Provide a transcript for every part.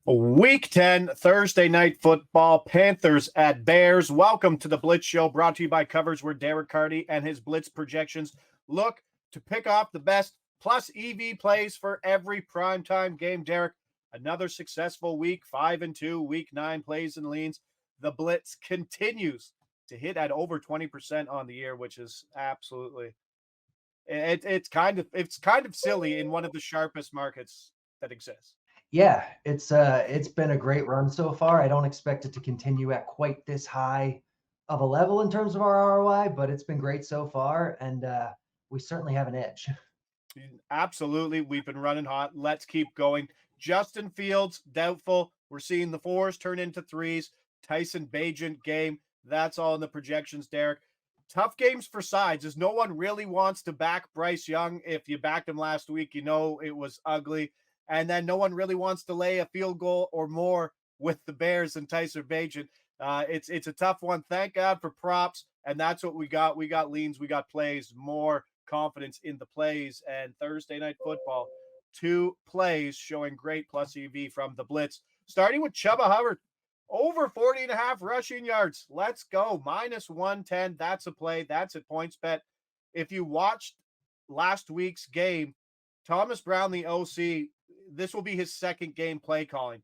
Week 10, Thursday night football, Panthers at Bears. Welcome to the Blitz Show, brought to you by Covers, where Derek Carty and his Blitz projections look to pick off the best plus EV plays for every primetime game. Derek, another successful week, 5-2, week 9 plays and leans. The Blitz continues to hit at over 20% on the year, which is absolutely it's kind of silly in one of the sharpest markets that exists. Yeah, it's been a great run so far. I don't expect it to continue at quite this high of a level in terms of our ROI, but it's been great so far, and we certainly have an edge. Absolutely. We've been running hot. Let's keep going. Justin Fields, doubtful. We're seeing the 4s turn into 3s. Tyson Bagent game. That's all in the projections, Derek. Tough games for sides, as no one really wants to back Bryce Young. If you backed him last week, you know it was ugly. And then no one really wants to lay a field goal or more with the Bears and Tyson Bagent. It's a tough one. Thank God for props. And that's what we got. We got leans. We got plays. More confidence in the plays. And Thursday night football, 2 plays showing great plus EV from the Blitz. Starting with Chuba Hubbard, over 40.5 rushing yards. Let's go. Minus 110. That's a play. That's at PointsBet. If you watched last week's game, Thomas Brown, the OC, this will be his second game play calling.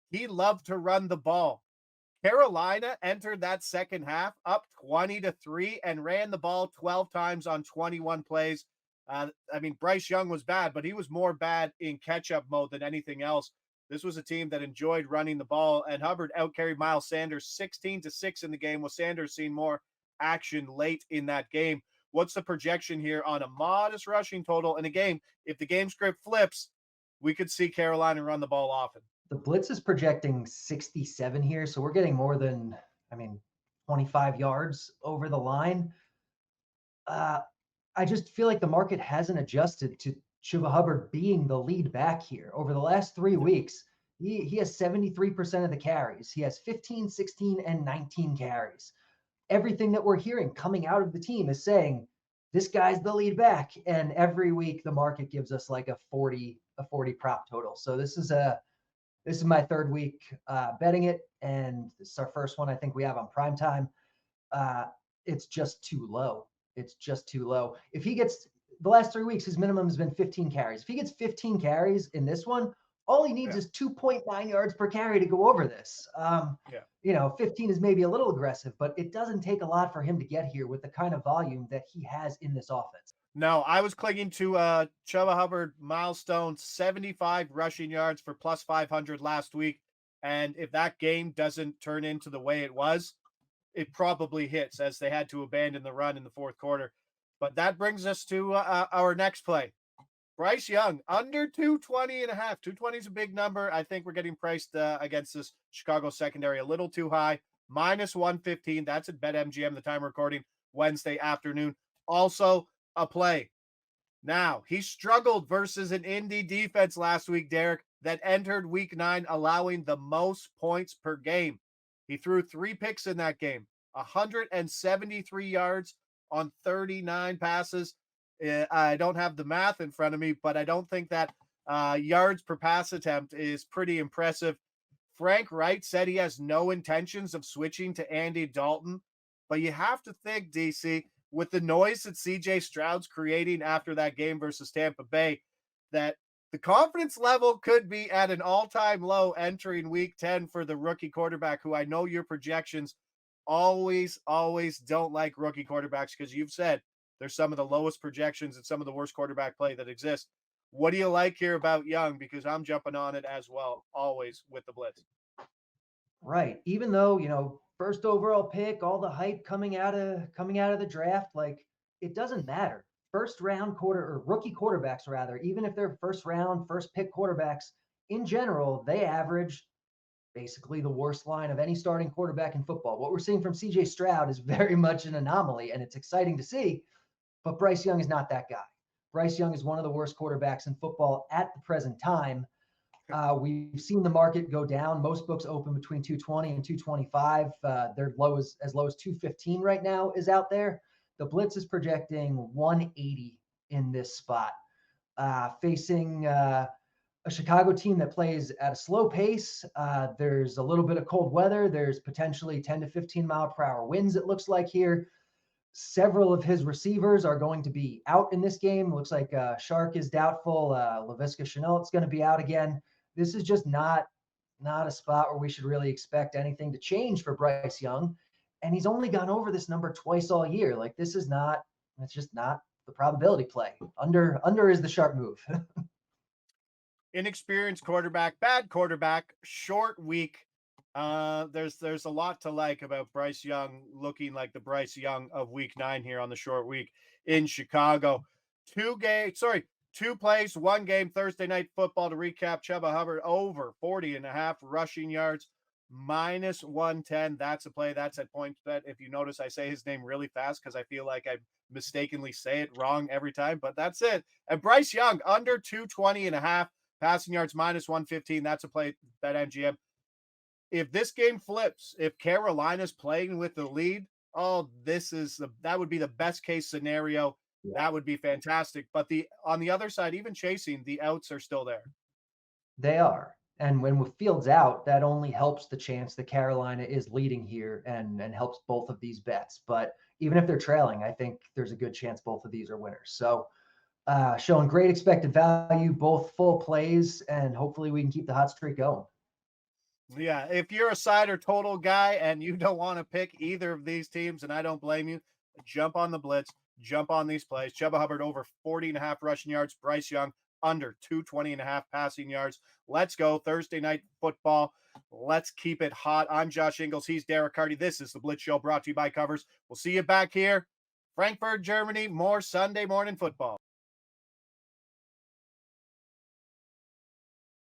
He loved to run the ball. Carolina entered that second half up 20-3 and ran the ball 12 times on 21 plays. Bryce Young was bad, but he was more bad in catch-up mode than anything else. This was a team that enjoyed running the ball, and Hubbard outcarried Miles Sanders 16-6 in the game, with Sanders seeing more action late in that game. What's the projection here on a modest rushing total in a game? If the game script flips, we could see Carolina run the ball often. The Blitz is projecting 67 here, so we're getting more than, 25 yards over the line. I just feel like the market hasn't adjusted to Chuba Hubbard being the lead back here. Over the last 3 weeks, he has 73% of the carries. He has 15, 16, and 19 carries. Everything that we're hearing coming out of the team is saying, this guy's the lead back. And every week the market gives us like a 40 prop total. So this is my third week betting it, and this is our first one I think we have on primetime. It's just too low. It's just too low. If he gets the last 3 weeks, his minimum has been 15 carries. If he gets 15 carries in this one, all he needs is 2.9 yards per carry to go over this. 15 is maybe a little aggressive, but it doesn't take a lot for him to get here with the kind of volume that he has in this offense. No, I was clinging to Chuba Hubbard milestone, 75 rushing yards for plus 500 last week. And if that game doesn't turn into the way it was, it probably hits, as they had to abandon the run in the fourth quarter. But that brings us to our next play. Bryce Young, under 220.5. 220 is a big number. I think we're getting priced against this Chicago secondary a little too high. Minus 115. That's at BetMGM, the time recording Wednesday afternoon. Also a play. Now, he struggled versus an Indy defense last week, Derek, that entered week 9 allowing the most points per game. He threw 3 picks in that game, 173 yards on 39 passes. I don't have the math in front of me, but I don't think that yards per pass attempt is pretty impressive. Frank Wright said he has no intentions of switching to Andy Dalton, but you have to think, DC, with the noise that CJ Stroud's creating after that game versus Tampa Bay, that the confidence level could be at an all-time low entering week 10 for the rookie quarterback, who I know your projections always don't like rookie quarterbacks, because you've said they're some of the lowest projections and some of the worst quarterback play that exists. What do you like here about Young? Because I'm jumping on it as well, always with the Blitz. Right. Even though, first overall pick, all the hype coming out of the draft, like, it doesn't matter. First round rookie quarterbacks, rather, even if they're first round, first pick quarterbacks, in general, they average basically the worst line of any starting quarterback in football. What we're seeing from CJ Stroud is very much an anomaly, and it's exciting to see, but Bryce Young is not that guy. Bryce Young is one of the worst quarterbacks in football at the present time. We've seen the market go down. Most books open between 220 and 225. They're as low as 215 right now is out there. The Blitz is projecting 180 in this spot, facing a a Chicago team that plays at a slow pace. There's a little bit of cold weather. There's potentially 10 to 15 mile per hour winds, it looks like here. Several of his receivers are going to be out in this game. Looks like Shark is doubtful. Laviska Shenault's going to be out again. This is just not a spot where we should really expect anything to change for Bryce Young. And he's only gone over this number twice all year. Like it's just not the probability play. Under is the sharp move. Inexperienced quarterback, bad quarterback, short week. There's a lot to like about Bryce Young looking like the Bryce Young of week 9 here on the short week in Chicago. Two plays, one game, Thursday night football to recap. Chuba Hubbard over 40.5 rushing yards, minus 110. That's a play. That's at PointsBet. If you notice, I say his name really fast because I feel like I mistakenly say it wrong every time, but that's it. And Bryce Young under 220.5 passing yards, minus 115. That's a play, BetMGM. If this game flips, if Carolina's playing with the lead, that would be the best case scenario. Yeah. That would be fantastic. But on the other side, even chasing, the outs are still there. They are. And when with Fields out, that only helps the chance that Carolina is leading here and helps both of these bets. But even if they're trailing, I think there's a good chance both of these are winners. So showing great expected value, both full plays, and hopefully we can keep the hot streak going. Yeah, if you're a side or total guy and you don't want to pick either of these teams, and I don't blame you, jump on the Blitz, jump on these plays. Chuba Hubbard over 40.5 rushing yards, Bryce Young under 220.5 passing yards. Let's go. Thursday night football. Let's keep it hot. I'm Josh Ingles. He's Derek Carty. This is the Blitz Show brought to you by Covers. We'll see you back here. Frankfurt, Germany. More Sunday morning football.